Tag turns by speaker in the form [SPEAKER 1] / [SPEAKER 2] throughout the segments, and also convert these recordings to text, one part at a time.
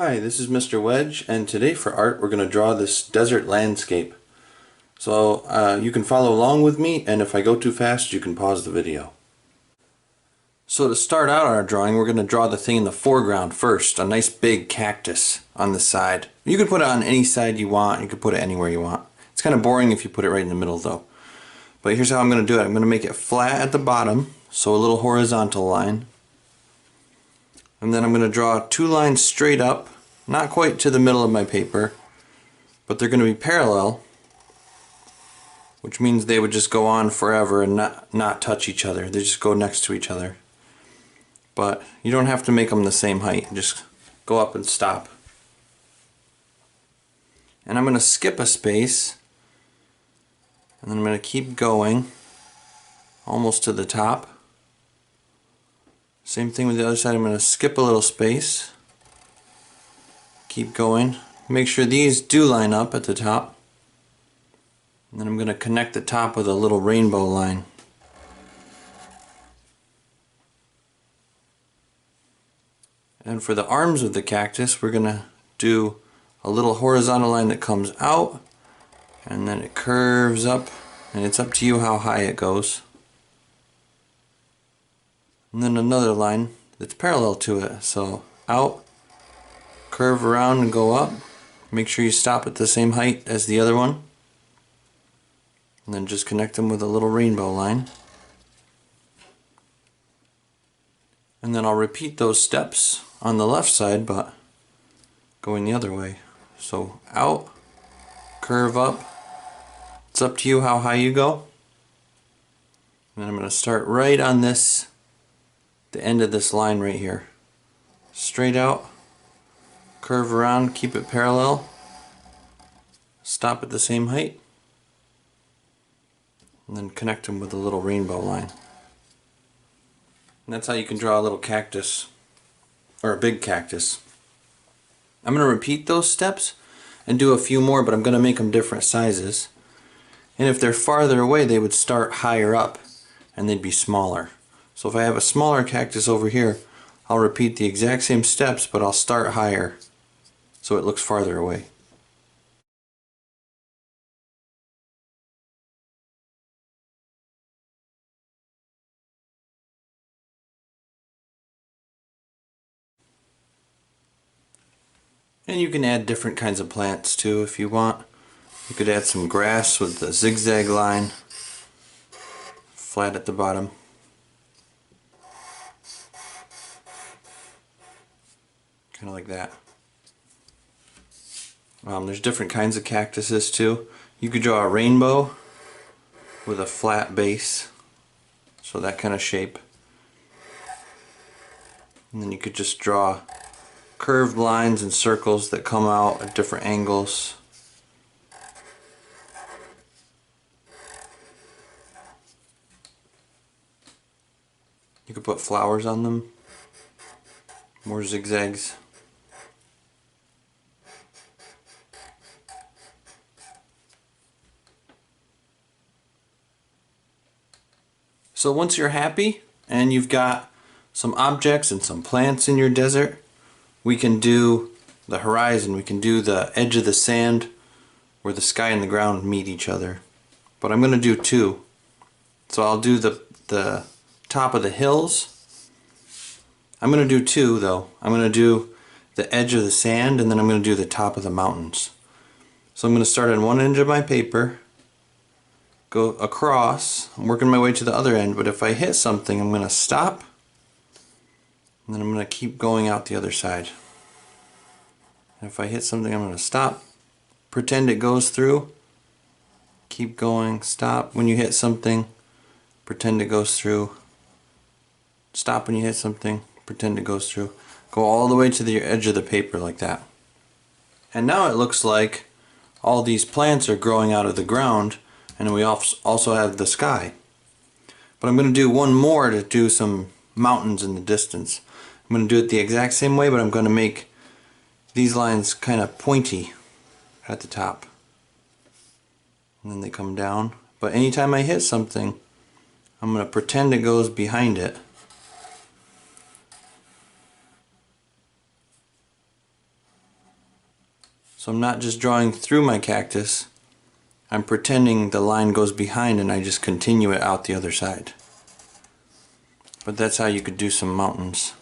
[SPEAKER 1] Hi, this is Mr. Wedge, and today for art we're going to draw this desert landscape. So you can follow along with me, and if I go too fast you can pause the video. So to start out our drawing, we're going to draw the thing in the foreground first, a nice big cactus on the side. You can put it on any side you want, you can put it anywhere you want. It's kind of boring if you put it right in the middle though. But here's how I'm going to do it. I'm going to make it flat at the bottom, so a little horizontal line. And then I'm going to draw two lines straight up, not quite to the middle of my paper, but they're going to be parallel, which means they would just go on forever and not touch each other. They just go next to each other. But you don't have to make them the same height. Just go up and stop. And I'm going to skip a space, and then I'm going to keep going almost to the top. Same thing with the other side. I'm going to skip a little space, keep going, make sure these do line up at the top, and then I'm going to connect the top with a little rainbow line. And for the arms of the cactus, we're going to do a little horizontal line that comes out, and then it curves up, and it's up to you how high it goes. And then another line that's parallel to it, so out, curve around and go up. Make sure you stop at the same height as the other one, and then just connect them with a little rainbow line. And then I'll repeat those steps on the left side, but going the other way. So out, curve up. It's up to you how high you go. And I'm going to start right on the end of this line right here. Straight out, curve around, keep it parallel, stop at the same height, and then connect them with a little rainbow line. And that's how you can draw a little cactus, or a big cactus. I'm going to repeat those steps and do a few more, but I'm going to make them different sizes. And if they're farther away, they would start higher up and they'd be smaller. So if I have a smaller cactus over here, I'll repeat the exact same steps, but I'll start higher so it looks farther away. And you can add different kinds of plants too if you want. You could add some grass with the zigzag line, flat at the bottom. Kind of like that. There's different kinds of cactuses too. You could draw a rainbow with a flat base, so that kind of shape. And then you could just draw curved lines and circles that come out at different angles. You could put flowers on them, more zigzags. So once you're happy and you've got some objects and some plants in your desert, we can do the horizon, we can do the edge of the sand where the sky and the ground meet each other. But I'm going to do two. So I'll do the top of the hills. I'm going to do two though. I'm going to do the edge of the sand, and then I'm going to do the top of the mountains. So I'm going to start on one end of my paper, go across, I'm working my way to the other end, but if I hit something I'm going to stop, and then I'm going to keep going out the other side. And if I hit something I'm going to stop, pretend it goes through, keep going, stop when you hit something, pretend it goes through, stop when you hit something, pretend it goes through. Go all the way to the edge of the paper like that. And now it looks like all these plants are growing out of the ground, and we also have the sky. But I'm going to do one more to do some mountains in the distance. I'm going to do it the exact same way, but I'm going to make these lines kind of pointy at the top. And then they come down. But anytime I hit something, I'm going to pretend it goes behind it. So I'm not just drawing through my cactus, I'm pretending the line goes behind and I just continue it out the other side. But that's how you could do some mountains.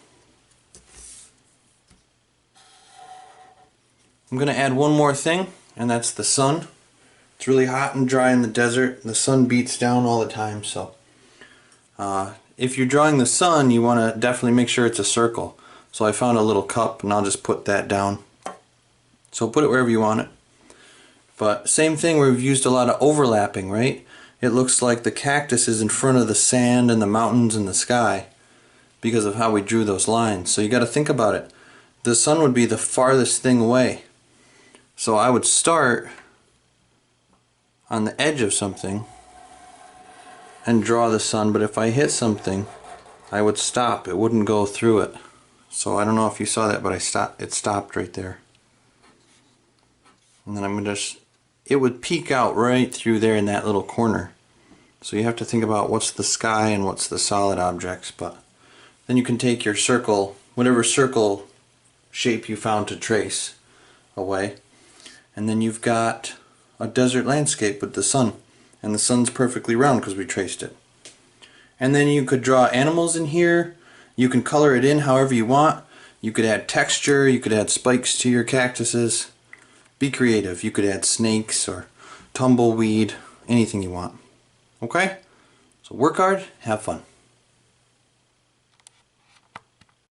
[SPEAKER 1] I'm going to add one more thing, and that's the sun. It's really hot and dry in the desert. The sun beats down all the time, so if you're drawing the sun, you want to definitely make sure it's a circle. So I found a little cup and I'll just put that down. So put it wherever you want it. But same thing, we've used a lot of overlapping, right? It looks like the cactus is in front of the sand and the mountains and the sky because of how we drew those lines. So you got to think about it. The sun would be the farthest thing away. So I would start on the edge of something and draw the sun, but if I hit something, I would stop. It wouldn't go through it. So I don't know if you saw that, but it stopped right there. And then I'm going to it would peek out right through there in that little corner. So you have to think about what's the sky and what's the solid objects. But then you can take your circle, whatever circle shape you found to trace away, and then you've got a desert landscape with the sun. And the sun's perfectly round because we traced it. And then you could draw animals in here. You can color it in however you want. You could add texture, you could add spikes to your cactuses. Be creative. You could add snakes or tumbleweed, anything you want. Okay? So work hard, have fun.